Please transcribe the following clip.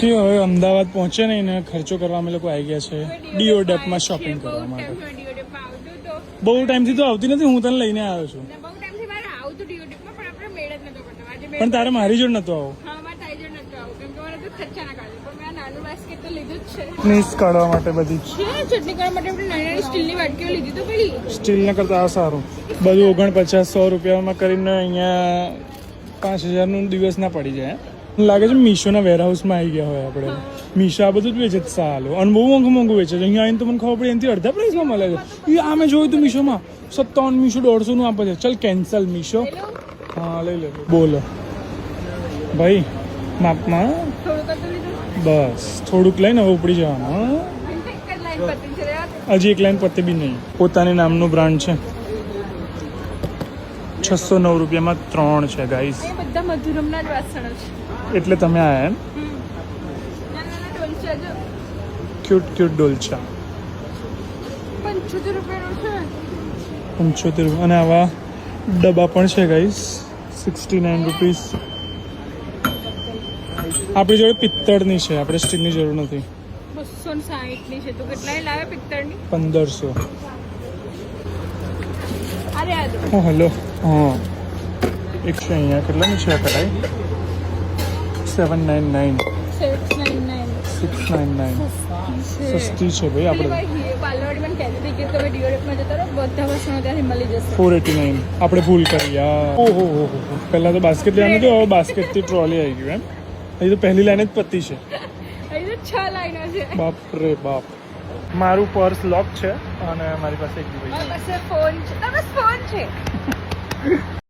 હવે અમદાવાદ પહોંચે નહીં ને ખર્ચો કરવા અમે લોકો આવી ગયા છે ડીઓડેપમાં શોપિંગ કરવા માટે. બહુ ટાઈમથી તો આવતી નથી, હું તને લઈને આવ્યો છું. પણ તારે મારી જોડે નતો આવો. મિસ કાઢવા માટે બધી સ્ટીલ ને કરતા આ સારું. બધું 49-100 રૂપિયામાં કરીને અહીંયા 5000 દિવસ ના પડી જાય. લાગે છે મીશોના વેરહાઉસમાં આવી ગયા હોય આપણે. મીશો આ બધું જ વેચે છે સારું, અને બહુ મોંઘું વેચે છે. અહીંયા આવીને તો મને ખબર પડી એનાથી અડધા પ્રાઇસમાં મળે છે. એ આ મેં જોયું હતું મીશોમાં 57, મીશો 150 આપે છે. ચાલ કેન્સલ મીશો. હા લઈ લે. બોલો ભાઈ માપમાં બસ થોડુંક લઈને હવે ઉપડી જવાનું. હજી એક લાઈન પતે બી નહીં. પોતાની નામનું બ્રાન્ડ છે. 609 રૂપિયામાં 3 છે ગાઈસ. એટલે તમે આયા એમ. ક્યુટ ડોલચા 75 રૂપિયા. અને આવા ડબ્બા પણ છે ગાઈસ 69 રૂપીસ. આપણી જોડે પિત્તળની છે, આપણે સ્ટીલની જરૂર નથી. 260 છે. તો કેટલાની લાવે પિત્તળની? 1500. અરે આ દો. હેલો. હા એક છે અહીંયા. કેટલાની છે આ કઢાઈ? 799. 699. સસ્તી છે ભાઈ. આપણે 489. આપણે ભૂલ કરી યાર. ઓહો પહેલા તો બાસ્કેટ લેવાનું હતું, હવે બાસ્કેટથી ટ્રોલી આવી ગયું એમ. અહીં તો પહેલી લાઈન જ પતી છે. બાપ રે બાપ. મારું પર્સ લોક છે અને મારી પાસે એક ફોન છે.